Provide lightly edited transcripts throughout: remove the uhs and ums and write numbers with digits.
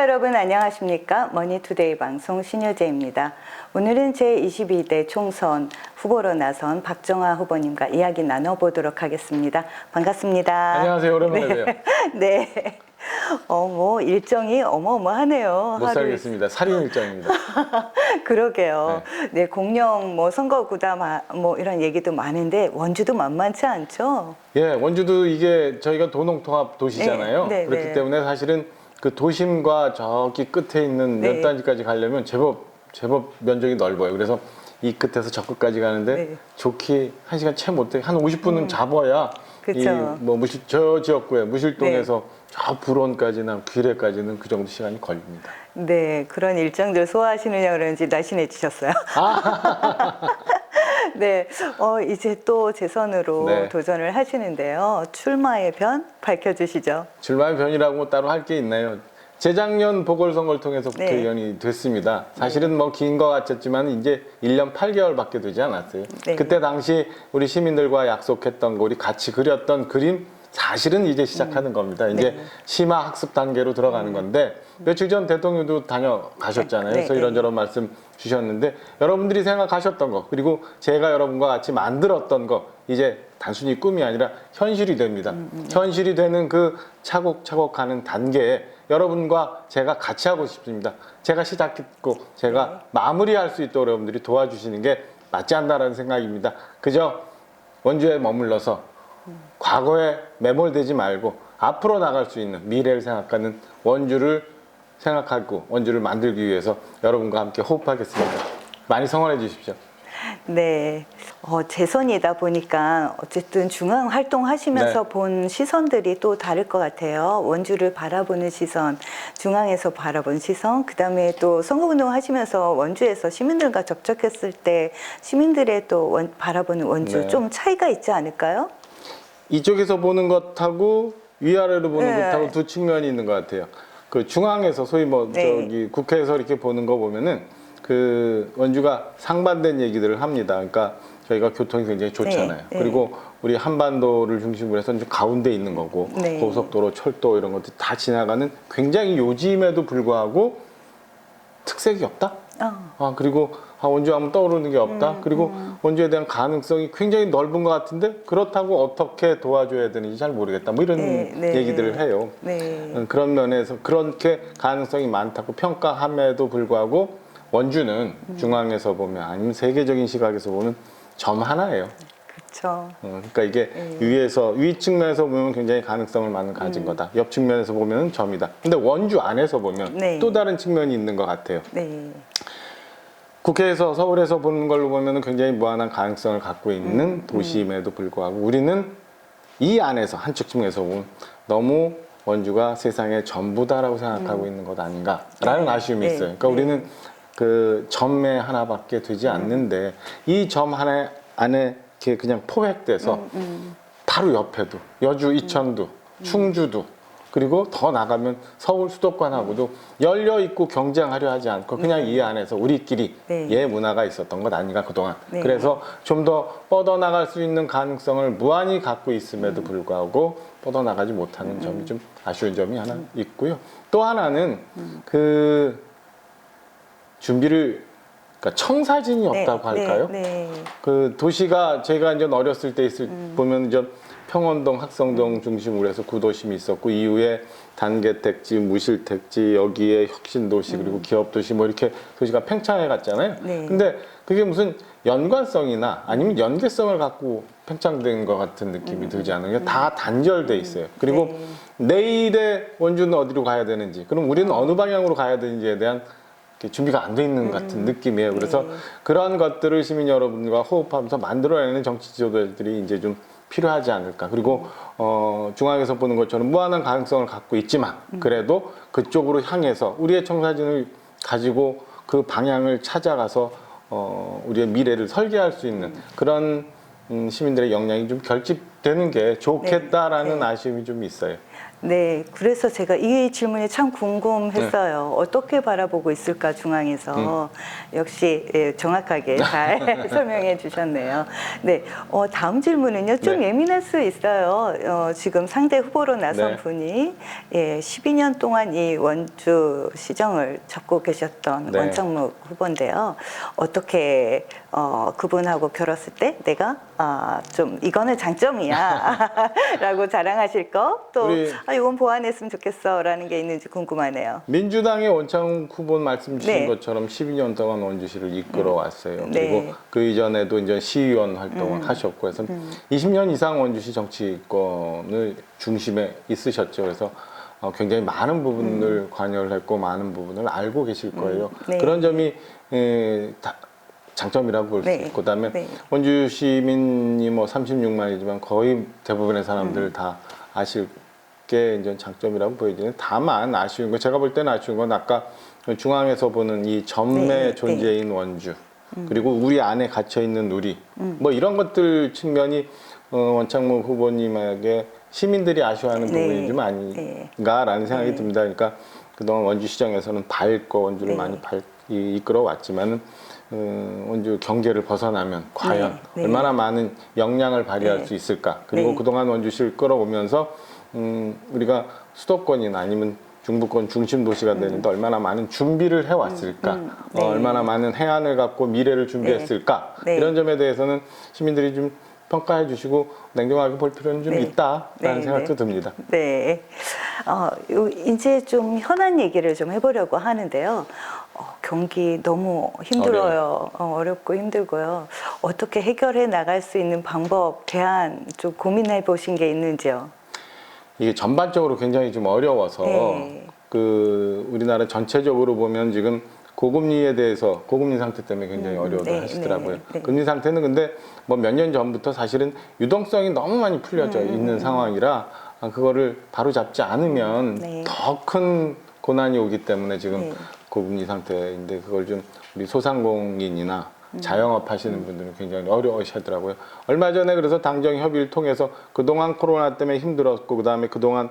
시청자 여러분 안녕하십니까? 머니투데이 방송 신효재입니다. 오늘은 제22대 총선 후보로 나선 박정아 후보님과 이야기 나눠보도록 하겠습니다. 반갑습니다. 안녕하세요. 오랜만에 봬요. 네. 뭐 일정이 어마어마하네요. 못 살겠습니다. 살인 일정입니다. 그러게요. 네, 공영 뭐 선거구다 뭐 이런 얘기도 많은데 원주도 만만치 않죠? 예, 원주도 이게 저희가 도농통합 도시잖아요. 네, 네, 그렇기 네. 때문에 사실은 그 도심과 저기 끝에 있는 네. 몇 단지까지 가려면 제법 면적이 넓어요. 그래서 이 끝에서 저 끝까지 가는데 네. 좋게 1시간 채 못 돼. 한 50분은 잡아야 그쵸. 이뭐 저 지역구에 무실동에서 저 불원까지나 귀래까지는 그 정도 시간이 걸립니다. 네, 그런 일정들 소화하시느냐 그런지 날씬해지셨어요. 네, 이제 또 재선으로 네. 도전을 하시는데요. 출마의 변 밝혀주시죠. 출마의 변이라고 뭐 따로 할 게 있나요? 재작년 보궐선거를 통해서 국회의원이 됐습니다. 사실은 뭐 긴 거 같았지만 이제 1년 8개월밖에 되지 않았어요. 네. 그때 당시 우리 시민들과 약속했던 거, 우리 같이 그렸던 그림 사실은 이제 시작하는 겁니다. 이제 심화 학습 단계로 들어가는 건데 며칠 전 대통령도 다녀가셨잖아요. 그래서 이런저런 말씀 주셨는데 여러분들이 생각하셨던 거 그리고 제가 여러분과 같이 만들었던 거 이제 단순히 꿈이 아니라 현실이 됩니다. 현실이 되는 그 차곡차곡 가는 단계에 여러분과 제가 같이 하고 싶습니다. 제가 시작했고 제가 마무리할 수 있도록 여러분들이 도와주시는 게 맞지 않나라는 생각입니다. 그저 원주에 머물러서 과거에 매몰되지 말고 앞으로 나갈 수 있는 미래를 생각하는 원주를 생각하고 원주를 만들기 위해서 여러분과 함께 호흡하겠습니다. 많이 성원해 주십시오. 네, 재선이다 보니까 어쨌든 중앙 활동하시면서 본 시선들이 또 다를 것 같아요. 원주를 바라보는 시선, 중앙에서 바라본 시선, 그 다음에 또 선거운동 하시면서 원주에서 시민들과 접촉했을 때 시민들의 또 바라보는 원주 좀 차이가 있지 않을까요? 이쪽에서 보는 것하고 위아래로 보는 것하고 두 측면이 있는 것 같아요. 그 중앙에서 소위 뭐 저기 국회에서 이렇게 보는 거 보면은 그 원주가 상반된 얘기들을 합니다. 그러니까 저희가 교통이 굉장히 좋잖아요. 그리고 우리 한반도를 중심으로 해서 좀 가운데 있는 거고 고속도로, 철도 이런 것들 다 지나가는 굉장히 요즘에도 불구하고 특색이 없다. 그리고 원주 하면 떠오르는 게 없다. 그리고 원주에 대한 가능성이 굉장히 넓은 것 같은데 그렇다고 어떻게 도와줘야 되는지 잘 모르겠다. 뭐 이런 얘기들을 해요. 그런 면에서 그렇게 가능성이 많다고 평가함에도 불구하고 원주는 중앙에서 보면 아니면 세계적인 시각에서 보면 점 하나예요. 그렇죠. 그러니까 이게 위 측면에서 보면 굉장히 가능성을 많이 가진 거다. 옆 측면에서 보면 점이다. 근데 원주 안에서 보면 또 다른 측면이 있는 것 같아요. 국회에서 서울에서 보는 걸로 보면 굉장히 무한한 가능성을 갖고 있는 도시임에도 불구하고 우리는 이 안에서 한쪽 측면에서 보면 너무 원주가 세상의 전부다라고 생각하고 있는 것 아닌가라는 아쉬움이 있어요. 그러니까 우리는 그 점에 하나밖에 되지 않는데 이 점 하나 안에 이렇게 그냥 포획돼서 바로 옆에도 여주, 이천도, 충주도 그리고 더 나가면 서울 수도권하고도 열려 있고 경쟁하려 하지 않고 그냥 이 안에서 우리끼리 예 문화가 있었던 것 아닌가 그동안. 그래서 좀 더 뻗어나갈 수 있는 가능성을 무한히 갖고 있음에도 불구하고 뻗어나가지 못하는 점이 좀 아쉬운 점이 하나 있고요. 또 하나는 그 준비를 그러니까 청사진이 없다고 할까요? 그 도시가 제가 이제 어렸을 때 보면 이제 평원동, 학성동 중심으로 해서 구도심이 있었고 이후에 단계택지, 무실택지, 여기에 혁신도시 그리고 기업도시 뭐 이렇게 도시가 팽창해 갔잖아요. 근데 그게 무슨 연관성이나 아니면 연계성을 갖고 팽창된 것 같은 느낌이 들지 않아요. 다 단절돼 있어요. 그리고 내일의 원주는 어디로 가야 되는지 그럼 우리는 어느 방향으로 가야 되는지에 대한 준비가 안 돼 있는 같은 느낌이에요. 그래서 그런 것들을 시민 여러분과 호흡하면서 만들어내는 정치 지도자들이 이제 좀 필요하지 않을까. 그리고 중앙에서 보는 것처럼 무한한 가능성을 갖고 있지만 그래도 그쪽으로 향해서 우리의 청사진을 가지고 그 방향을 찾아가서 우리의 미래를 설계할 수 있는 그런 시민들의 역량이 좀 되는 게 좋겠다라는 네. 아쉬움이 좀 있어요. 네, 그래서 제가 이 질문이 참 궁금했어요. 어떻게 바라보고 있을까, 중앙에서. 역시 예, 정확하게 잘 설명해 주셨네요. 네, 다음 질문은요, 좀 네. 예민할 수 있어요. 지금 상대 후보로 나선 네. 분이 12년 동안 이 원주 시정을 잡고 계셨던 네. 원창묵 후보인데요. 어떻게 그분하고 결혼했을 때 내가 좀 이거는 장점이야 라고 자랑하실 거, 또 우리 이건 보완했으면 좋겠어 라는 게 있는지 궁금하네요. 민주당의 원창욱 후보 말씀 주신 네. 것처럼 12년 동안 원주시를 이끌어 왔어요. 네. 그리고 그 이전에도 이제 시의원 활동을 하셨고 해서 20년 이상 원주시 정치권을 중심에 있으셨죠. 그래서 굉장히 많은 부분을 관여를 했고 많은 부분을 알고 계실 거예요. 네. 그런 점이 장점이라고 볼 수 네. 있고, 그다음에 네. 원주 시민이 뭐 36만이지만 거의 대부분의 사람들 다 아실 게 이제 장점이라고 보여지는. 다만 아쉬운 거, 제가 볼 때는 아쉬운 건 아까 중앙에서 보는 이 점의 네. 존재인 원주, 그리고 우리 안에 갇혀 있는 우리, 뭐 이런 것들 측면이 원창묵 후보님에게 시민들이 아쉬워하는 네. 부분이 좀 아닌가라는 생각이 듭니다. 그러니까 그동안 원주시정에서는 밝고 원주를 많이 이끌어 왔지만은 원주 경계를 벗어나면 과연 네. 얼마나 많은 역량을 발휘할 수 있을까? 그리고 네. 그동안 원주시를 끌어오면서 우리가 수도권이나 아니면 중부권 중심 도시가 되는데 얼마나 많은 준비를 해왔을까? 네. 얼마나 많은 해안을 갖고 미래를 준비했을까? 네. 이런 점에 대해서는 시민들이 좀 평가해 주시고 냉정하게 볼 필요는 좀 네. 있다라는 네. 생각도 네. 듭니다. 네. 이제 좀 현안 얘기를 좀 해보려고 하는데요. 경기 너무 힘들어요. 어렵고 힘들고요. 어떻게 해결해 나갈 수 있는 방법, 대안 좀 고민해 보신 게 있는지요? 이게 전반적으로 굉장히 좀 어려워서 네. 우리나라 전체적으로 보면 지금 고금리에 대해서 고금리 상태 때문에 굉장히 어려워도 네, 하시더라고요. 네. 금리 상태는 근데 뭐 몇 년 전부터 사실은 유동성이 너무 많이 풀려져 있는 상황이라 그거를 바로 잡지 않으면 네. 더 큰 고난이 오기 때문에 지금 네. 고금리 상태인데, 그걸 좀 우리 소상공인이나 자영업 하시는 분들은 굉장히 어려워하시더라고요. 얼마 전에 그래서 당정 협의를 통해서 그동안 코로나 때문에 힘들었고, 그다음에 그동안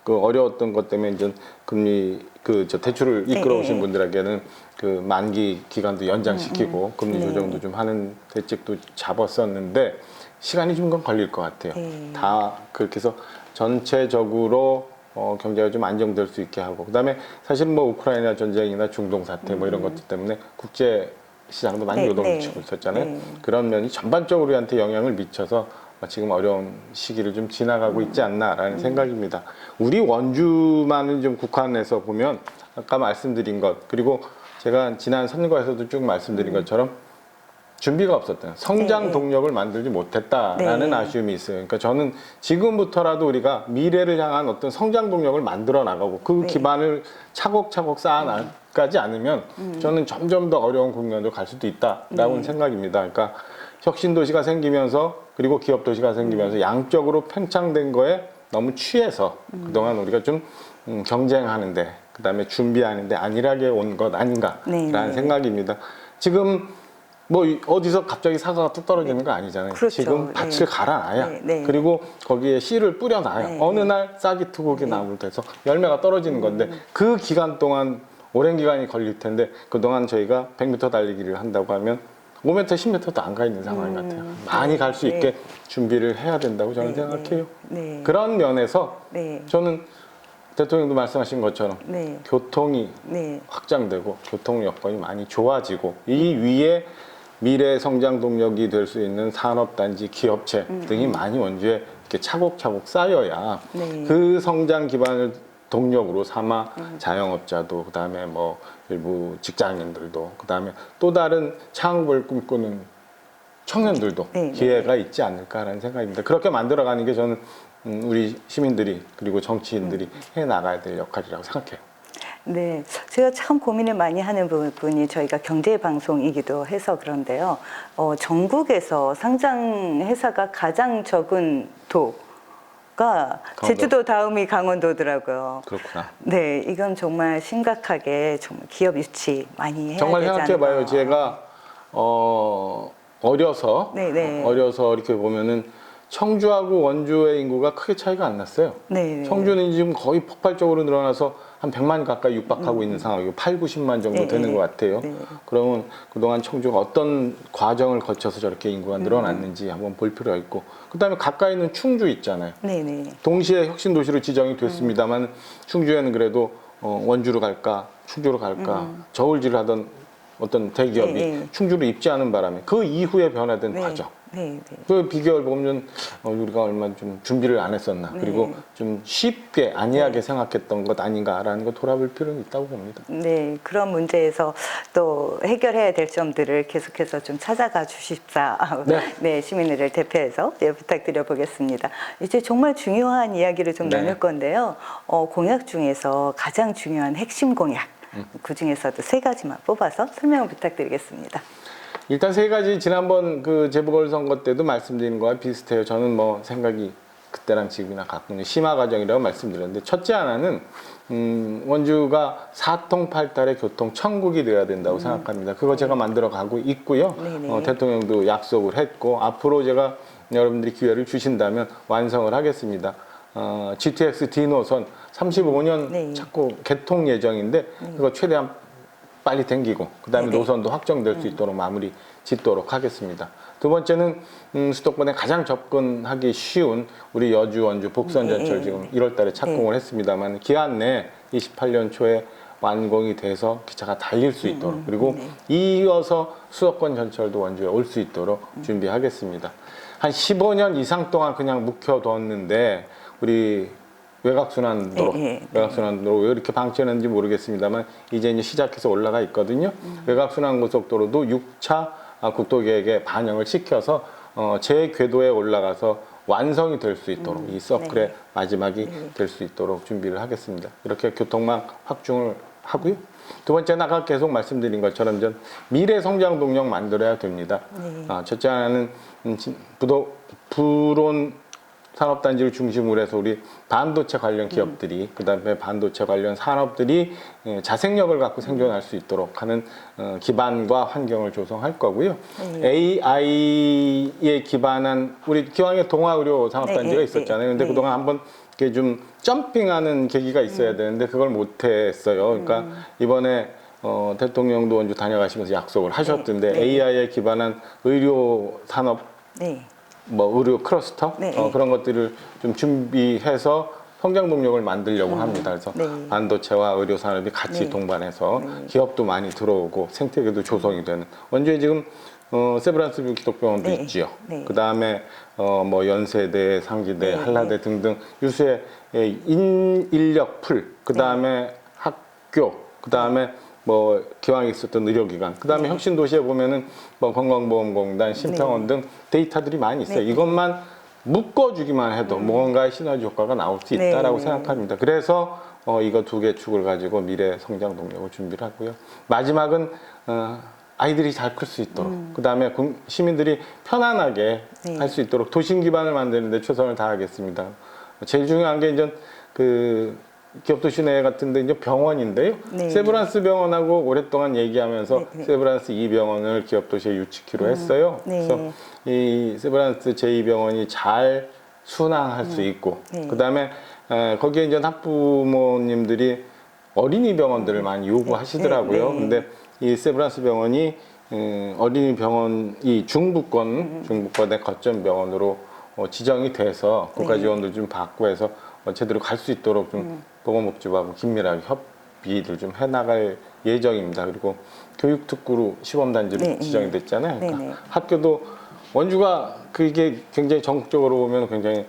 그 어려웠던 것 때문에 이제 금리 대출을 이끌어 오신 네. 분들에게는 그 만기 기간도 연장시키고 금리 네. 조정도 좀 하는 대책도 잡았었는데 시간이 좀 걸릴 것 같아요. 네. 다 그렇게 해서 전체적으로 경제가 좀 안정될 수 있게 하고, 그다음에 사실 뭐 우크라이나 전쟁이나 중동 사태 뭐 이런 것들 때문에 국제 시장도 많이 네, 요동치고 있었잖아요. 네. 그런 면이 전반적으로 우리한테 영향을 미쳐서 지금 어려운 시기를 좀 지나가고 있지 않나라는 생각입니다. 우리 원주만을 좀 국한해서 보면 아까 말씀드린 것, 그리고 제가 지난 선거에서도 쭉 말씀드린 것처럼 준비가 없었던, 성장 네. 동력을 만들지 못했다라는 네. 아쉬움이 있어요. 그러니까 저는 지금부터라도 우리가 미래를 향한 어떤 성장 동력을 만들어 나가고 그 네. 기반을 차곡차곡 쌓아 나가지 않으면 저는 점점 더 어려운 국면으로 갈 수도 있다라고는 생각입니다. 그러니까 혁신 도시가 생기면서, 그리고 기업 도시가 생기면서 양적으로 팽창된 거에 너무 취해서 그동안 우리가 좀 경쟁하는데, 그다음에 준비하는데 안일하게 온 것 아닌가라는 네. 생각입니다. 지금 뭐 어디서 갑자기 사과가 뚝 떨어지는 거 아니잖아요. 그렇죠. 지금 밭을 네. 갈아놔야, 네. 그리고 거기에 씨를 뿌려놔야 네. 어느 날 싹이 트고 나물 돼서 열매가 떨어지는 건데, 그 기간 동안 오랜 기간이 걸릴 텐데, 그동안 저희가 100m 달리기를 한다고 하면 5m, 10m도 안 가 있는 상황 같아요. 많이 갈 수 있게 준비를 해야 된다고 저는 생각해요. 네. 그런 면에서 네. 저는 대통령도 말씀하신 것처럼 네. 교통이 네. 확장되고 교통 여건이 많이 좋아지고, 이 위에 미래 성장 동력이 될 수 있는 산업단지, 기업체 등이 많이 원주에 이렇게 차곡차곡 쌓여야 네. 그 성장 기반을 동력으로 삼아 자영업자도, 그다음에 뭐 일부 직장인들도, 그다음에 또 다른 창업을 꿈꾸는 청년들도 네. 기회가 있지 않을까라는 생각입니다. 그렇게 만들어가는 게 저는 우리 시민들이 그리고 정치인들이 해 나가야 될 역할이라고 생각해요. 네, 제가 참 고민을 많이 하는 부분이 저희가 경제방송이기도 해서 그런데요. 전국에서 상장 회사가 가장 적은 도가 제주도 다음이 강원도더라고요. 그렇구나. 네, 이건 정말 심각하게 정말 기업 유치 많이 해야 정말 되지 생각해봐요. 않을까. 제가 어려서 네, 네. 어려서 이렇게 보면은 청주하고 원주의 인구가 크게 차이가 안 났어요. 네. 청주는 지금 거의 폭발적으로 늘어나서 한 100만 가까이 육박하고 있는 상황이고 8, 90만 정도 네, 되는 것 같아요. 네. 그러면 그동안 청주가 어떤 과정을 거쳐서 저렇게 인구가 늘어났는지 한번 볼 필요가 있고, 그다음에 가까이 있는 충주 있잖아요. 네네. 동시에 혁신도시로 지정이 됐습니다만 충주에는 그래도 원주로 갈까 충주로 갈까 저울질을 하던 어떤 대기업이 네. 충주로 입지하는 바람에 그 이후에 변화된 네. 과정, 네. 그 비교를 보면 우리가 얼마나 좀 준비를 안 했었나, 네. 그리고 좀 쉽게 안이하게 생각했던 것 아닌가라는 거 돌아볼 필요는 있다고 봅니다. 네, 그런 문제에서 또 해결해야 될 점들을 계속해서 좀 찾아가 주십사. 네. 네, 시민들을 대표해서 네, 부탁드려 보겠습니다. 이제 정말 중요한 이야기를 좀 네. 나눌 건데요. 공약 중에서 가장 중요한 핵심 공약, 그 중에서도 3가지만 뽑아서 설명을 부탁드리겠습니다. 일단 3가지 지난번 그 재보궐선거 때도 말씀드린 거와 비슷해요. 저는 뭐 생각이 그때랑 지금이나 갖고 있는 심화 과정이라고 말씀드렸는데, 첫째 하나는 원주가 사통팔달의 교통 천국이 되어야 된다고 생각합니다. 그거 제가 만들어 가고 있고요. 대통령도 약속을 했고, 앞으로 제가 여러분들이 기회를 주신다면 완성을 하겠습니다. GTX D 노선 35년 네. 자꾸 개통 예정인데 그거 최대한 빨리 당기고, 그다음에 네네. 노선도 확정될 수 있도록 마무리 짓도록 하겠습니다. 두 번째는 수도권에 가장 접근하기 쉬운 우리 여주 원주 복선 전철 지금 1월 달에 착공을 했습니다만 기한 내 28년 초에 완공이 돼서 기차가 달릴 수 있도록, 그리고 이어서 수도권 전철도 원주에 올 수 있도록 준비하겠습니다. 한 15년 이상 동안 그냥 묵혀뒀는데 우리 외곽순환도로, 외곽순환도로 왜 이렇게 방치했는지 모르겠습니다만 이제 시작해서 올라가 있거든요. 외곽순환고속도로도 6차 국도계획에 반영을 시켜서 제궤도에 올라가서 완성이 될 수 있도록 이 서클의 마지막이 될 수 있도록 준비를 하겠습니다. 이렇게 교통망 확충을 하고요. 두 번째는 아까 계속 말씀드린 것처럼 전 미래 성장 동력 만들어야 됩니다. 첫째 하나는 부론 산업단지를 중심으로 해서 우리 반도체 관련 기업들이, 그다음에 반도체 관련 산업들이 자생력을 갖고 생존할 수 있도록 하는 기반과 환경을 조성할 거고요. AI에 기반한 우리 기왕에 동아의료 산업단지가 있었잖아요. 근데 그동안 한번 이렇게 좀 점핑하는 계기가 있어야 되는데 그걸 못했어요. 그러니까 이번에 대통령도 원주 다녀가시면서 약속을 하셨던데 AI에 기반한 의료 산업, 뭐 의료 클러스터 그런 것들을 좀 준비해서 성장 동력을 만들려고 합니다. 그래서 반도체와 의료 산업이 같이 동반해서 기업도 많이 들어오고 생태계도 조성이 되는, 원주에 지금 세브란스 기독병원도 있지요. 그 다음에 뭐 연세대, 상지대, 한라대 등등 유수의 인력 풀, 그 다음에 학교, 그 다음에 뭐 기왕에 있었던 의료기관, 그 다음에 혁신도시에 보면은 뭐 건강보험공단, 심평원 등 데이터들이 많이 있어요. 이것만 묶어주기만 해도 뭔가의 시너지 효과가 나올 수 있다라고 생각합니다. 그래서 이거 2개 축을 가지고 미래 성장 동력을 준비를 하고요. 마지막은 아이들이 잘 클 수 있도록, 그 다음에 시민들이 편안하게 할 수 있도록 도심 기반을 만드는데 최선을 다하겠습니다. 제일 중요한 게 이제 기업도시 내 같은데 이제 병원인데요. 세브란스 병원하고 오랫동안 얘기하면서 세브란스 2병원을 기업도시에 유치키로 했어요. 그래서 이 세브란스 제2병원이 잘 순항할 수 있고, 그 다음에 거기에 이제 학부모님들이 어린이 병원들을 많이 요구하시더라고요. 근데 이 세브란스 병원이 어린이 병원이 중부권의 거점 병원으로 지정이 돼서 국가 지원도 좀 받고 해서 제대로 갈 수 있도록 좀 보건복지부하고 긴밀하게 협의를 좀 해나갈 예정입니다. 그리고 교육특구로 시범단지로 지정이 됐잖아요. 그러니까 학교도 원주가 그게 굉장히 전국적으로 보면 굉장히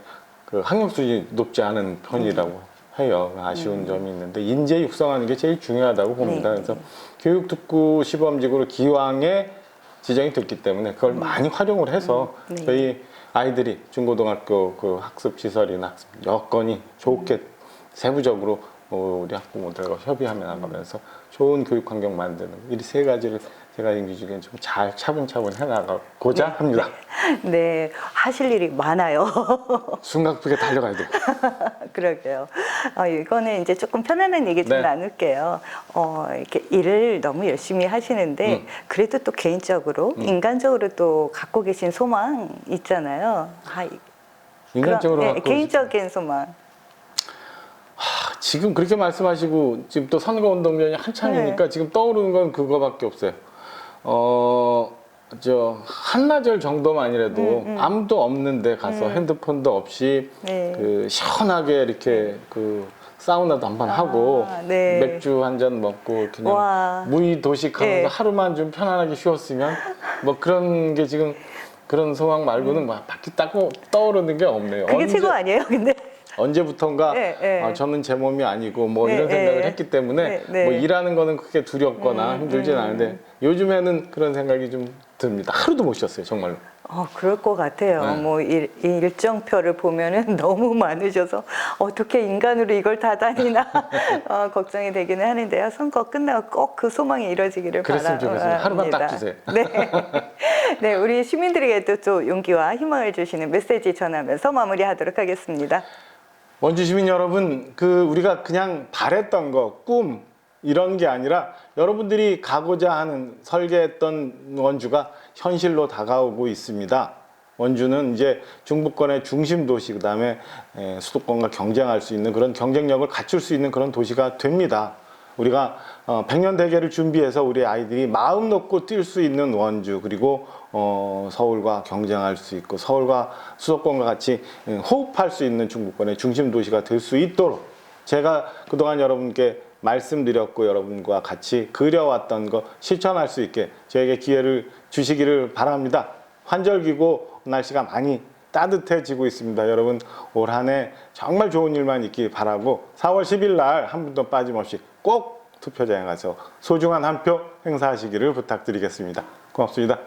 그 학력 수준이 높지 않은 편이라고 해요. 아쉬운 점이 있는데 인재 육성하는 게 제일 중요하다고 봅니다. 그래서 교육특구 시범지구로 기왕에 지정이 됐기 때문에 그걸 많이 활용을 해서 저희 아이들이 중고등학교 그 학습 시설이나 학습 여건이 좋게 세부적으로 우리 학부모들과 협의하며 나가면서 좋은 교육 환경 만드는 이 3가지를 제가 임기 중에 좀 잘 차분차분 해나가고자 합니다. 네, 하실 일이 많아요. 숨가쁘게 달려가야 돼요. 그러게요. 이거는 이제 조금 편안한 얘기 좀 나눌게요. 이렇게 일을 너무 열심히 하시는데 그래도 또 개인적으로 인간적으로 또 갖고 계신 소망 있잖아요. 인간적으로 그런, 갖고 개인적인 소망. 지금 그렇게 말씀하시고 지금 또 선거운동전이 한창이니까 네. 지금 떠오르는 건 그거밖에 없어요. 저 한나절 정도만이라도 아무도 없는데 가서 핸드폰도 없이 네. 그 시원하게 이렇게 그 사우나도 한번 하고 네. 맥주 한 잔 먹고 그냥 와. 무의 도식하면서 네. 하루만 좀 편안하게 쉬었으면 뭐 그런 게 지금 그런 소망 말고는 막 밖에 딱 떠오르는 게 없네요. 그게 최고 아니에요, 근데? 언제부턴가 네, 네. 저는 제 몸이 아니고 뭐 네, 이런 생각을 네. 했기 때문에 네, 네. 뭐 일하는 거는 그렇게 두렵거나 힘들진 않은데 요즘에는 그런 생각이 좀 듭니다. 하루도 못 쉬었어요, 정말로. 그럴 것 같아요. 네. 뭐 일정표를 보면은 너무 많으셔서 어떻게 인간으로 이걸 다 다니나 걱정이 되기는 하는데요. 선거 끝나고 꼭 그 소망이 이루어지기를 그랬으면 좋겠습니다. 하루만 딱 주세요. 네. 네, 우리 시민들에게도 또 용기와 희망을 주시는 메시지 전하면서 마무리하도록 하겠습니다. 원주 시민 여러분, 우리가 그냥 바랬던 거, 꿈 이런 게 아니라 여러분들이 가고자 하는 설계했던 원주가 현실로 다가오고 있습니다. 원주는 이제 중부권의 중심 도시, 그다음에 수도권과 경쟁할 수 있는 그런 경쟁력을 갖출 수 있는 그런 도시가 됩니다. 우리가 100년 대계를 준비해서 우리 아이들이 마음 놓고 뛸 수 있는 원주, 그리고 서울과 경쟁할 수 있고 서울과 수도권과 같이 호흡할 수 있는 중부권의 중심 도시가 될 수 있도록 제가 그동안 여러분께 말씀드렸고 여러분과 같이 그려왔던 거 실천할 수 있게 저에게 기회를 주시기를 바랍니다. 환절기고 날씨가 많이 따뜻해지고 있습니다. 여러분 올 한 해 정말 좋은 일만 있길 바라고 4월 10일 날 한 분도 빠짐없이 꼭 투표장에 가서 소중한 한 표 행사하시기를 부탁드리겠습니다. 고맙습니다.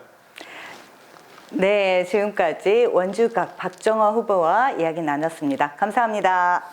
네, 지금까지 원주갑 박정화 후보와 이야기 나눴습니다. 감사합니다.